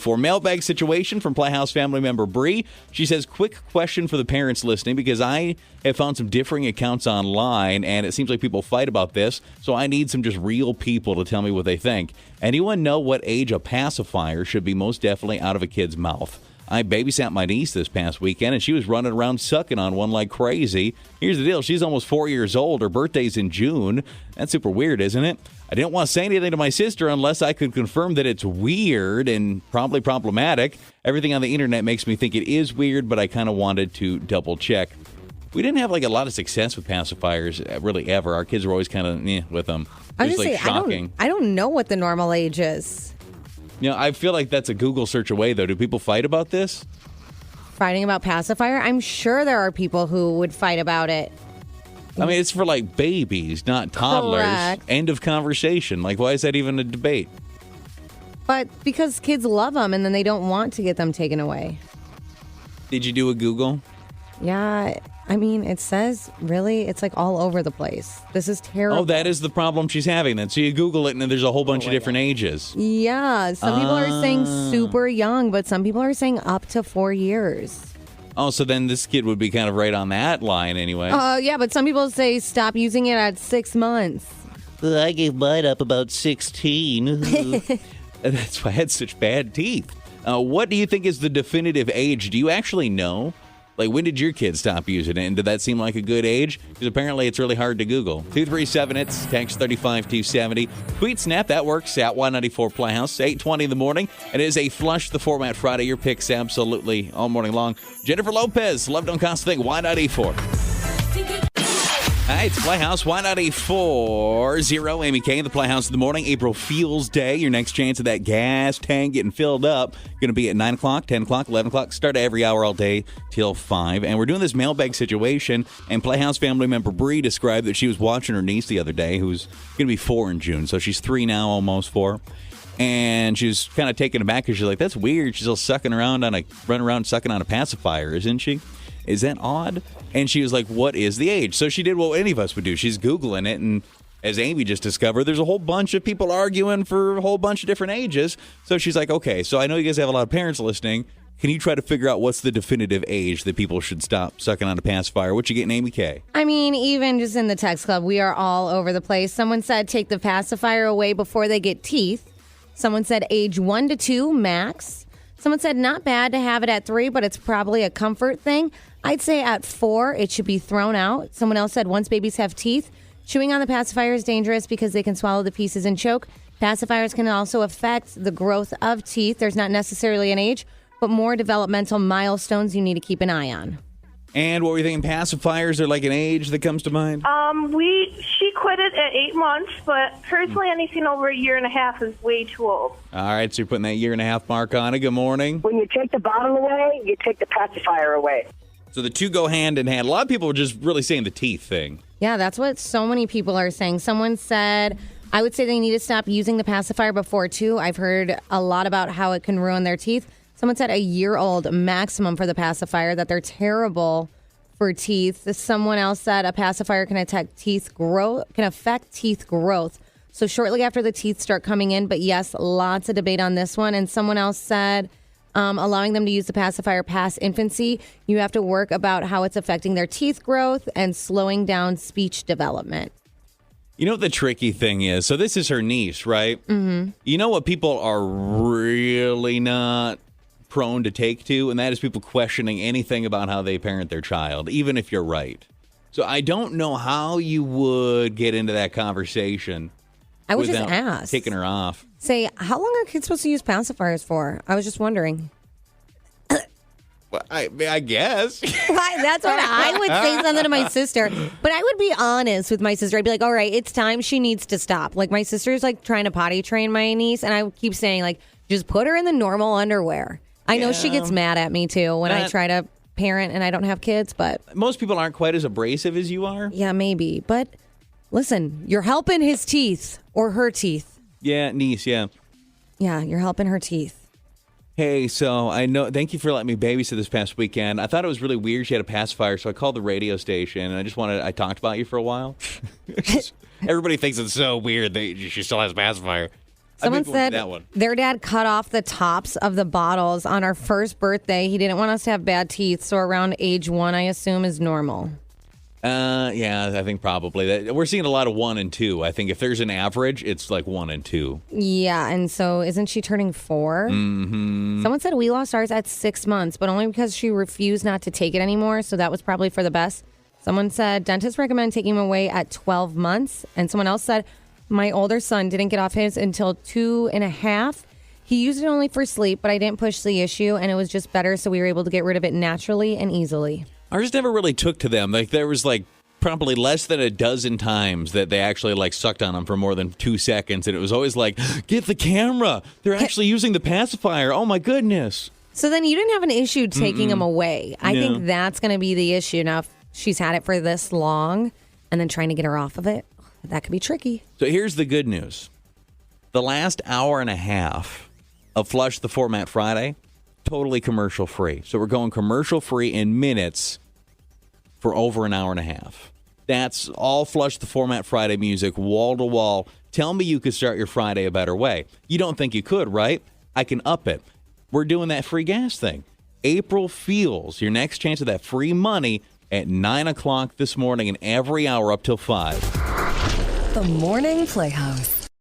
For mailbag situation from Playhouse family member Bree. She says, quick question for the parents listening, because I have found some differing accounts online, and it seems like people fight about this, so I need some just real people to tell me what they think. Anyone know what age a pacifier should be most definitely out of a kid's mouth? I babysat my niece this past weekend, and she was running around sucking on one like crazy. Here's the deal. She's almost 4 years old. Her birthday's in June. That's super weird, isn't it? I didn't want to say anything to my sister unless I could confirm that it's weird and probably problematic. Everything on the internet makes me think it is weird, but I kind of wanted to double check. We didn't have like a lot of success with pacifiers really ever. Our kids were always kind of with them. I was like shocking. I don't know what the normal age is. I feel like that's a Google search away, though. Do people fight about this? Fighting about pacifier? I'm sure there are people who would fight about it. I mean, it's for like babies, not toddlers. Correct. End of conversation. Like, why is that even a debate? But because kids love them and then they don't want to get them taken away. Did you do a Google? Yeah. I mean, it says, really, it's like all over the place. This is terrible. Oh, that is the problem she's having then. So you Google it and then there's a whole bunch of different ages. Yeah. Some people are saying super young, but some people are saying up to 4 years. Oh, so then this kid would be kind of right on that line anyway. Yeah, but some people say stop using it at 6 months. I gave mine up about 16. That's why I had such bad teeth. What do you think is the definitive age? Do you actually know? Like, when did your kids stop using it? And did that seem like a good age? Because apparently it's really hard to Google. 237, it's text 35270. Tweet Snap, that works at Y94 Playhouse, 8:20 in the morning. And it is a Flush the Format Friday. Your picks absolutely all morning long. Jennifer Lopez, Love Don't Cost a Thing, Y94. Hi, it's Playhouse, Y94.0. Amy K, the Playhouse in the morning. April Fool's Day. Your next chance of that gas tank getting filled up. Going to be at 9 o'clock, 10 o'clock, 11 o'clock. Start every hour all day till 5. And we're doing this mailbag situation. And Playhouse family member Bree described that she was watching her niece the other day, who's going to be 4 in June. So she's 3 now, almost 4. And she was kind of taken aback because she's like, that's weird. She's all running around sucking on a pacifier, isn't she? Is that odd? And she was like, what is the age? So she did what any of us would do. She's Googling it, and as Amy just discovered, there's a whole bunch of people arguing for a whole bunch of different ages. So she's like, okay, so I know you guys have a lot of parents listening. Can you try to figure out what's the definitive age that people should stop sucking on a pacifier? What you getting, Amy K? I mean, even just in the text club, we are all over the place. Someone said take the pacifier away before they get teeth. Someone said age 1 to 2 max. Someone said not bad to have it at 3, but it's probably a comfort thing. I'd say at 4, it should be thrown out. Someone else said once babies have teeth, chewing on the pacifier is dangerous because they can swallow the pieces and choke. Pacifiers can also affect the growth of teeth. There's not necessarily an age, but more developmental milestones you need to keep an eye on. And what were you thinking? Pacifiers are like an age that comes to mind? She quit it at 8 months, but personally anything over a year and a half is way too old. All right, so you're putting that year and a half mark on it. Good morning. When you take the bottle away, you take the pacifier away. So the two go hand in hand. A lot of people are just really saying the teeth thing. Yeah, that's what so many people are saying. Someone said, I would say they need to stop using the pacifier before 2. I've heard a lot about how it can ruin their teeth. Someone said a year-old maximum for the pacifier, that they're terrible for teeth. Someone else said a pacifier can affect teeth growth. So shortly after the teeth start coming in, but yes, lots of debate on this one. And someone else said allowing them to use the pacifier past infancy, you have to work about how it's affecting their teeth growth and slowing down speech development. You know what the tricky thing is? So this is her niece, right? Mm-hmm. You know what people are really not prone to take to, and that is people questioning anything about how they parent their child, even if you're right. So I don't know how you would get into that conversation. I would just ask. Taking her off. Say, how long are kids supposed to use pacifiers for? I was just wondering. Well, I guess. That's what I would say something to my sister. But I would be honest with my sister. I'd be like, all right, it's time she needs to stop. Like, my sister's like trying to potty train my niece, and I would keep saying, like, just put her in the normal underwear. I know she gets mad at me, too, when I try to parent and I don't have kids, but... Most people aren't quite as abrasive as you are. Yeah, maybe. But listen, you're helping his teeth or her teeth. Yeah, niece, yeah. Yeah, you're helping her teeth. Hey, so I know, thank you for letting me babysit this past weekend. I thought it was really weird she had a pacifier, so I called the radio station, and I talked about you for a while. Everybody thinks it's so weird that she still has a pacifier. Someone I've been going said through that one. their dad cut off the tops of the bottles on our first birthday. He didn't want us to have bad teeth, so around age 1, I assume, is normal. Yeah, I think probably. We're seeing a lot of 1 and 2. I think if there's an average, it's like 1 and 2. Yeah, and so isn't she turning 4? Mm-hmm. Someone said we lost ours at 6 months, but only because she refused not to take it anymore, so that was probably for the best. Someone said dentists recommend taking him away at 12 months, and someone else said my older son didn't get off his until 2.5. He used it only for sleep, but I didn't push the issue, and it was just better, so we were able to get rid of it naturally and easily. Ours never really took to them. Like there was probably less than a dozen times that they actually sucked on them for more than 2 seconds, and it was always like, get the camera. They're actually using the pacifier. Oh my goodness. So then you didn't have an issue taking him away. I think that's going to be the issue. Now, if she's had it for this long and then trying to get her off of it, that could be tricky. So here's the good news. The last hour and a half of Flush the Format Friday, totally commercial free. So we're going commercial free in minutes for over an hour and a half. That's all Flush the Format Friday music, wall to wall. Tell me you could start your Friday a better way. You don't think you could, right? I can up it. We're doing that free gas thing. April Feels, your next chance of that free money at 9 o'clock this morning and every hour up till 5. The Morning Playhouse.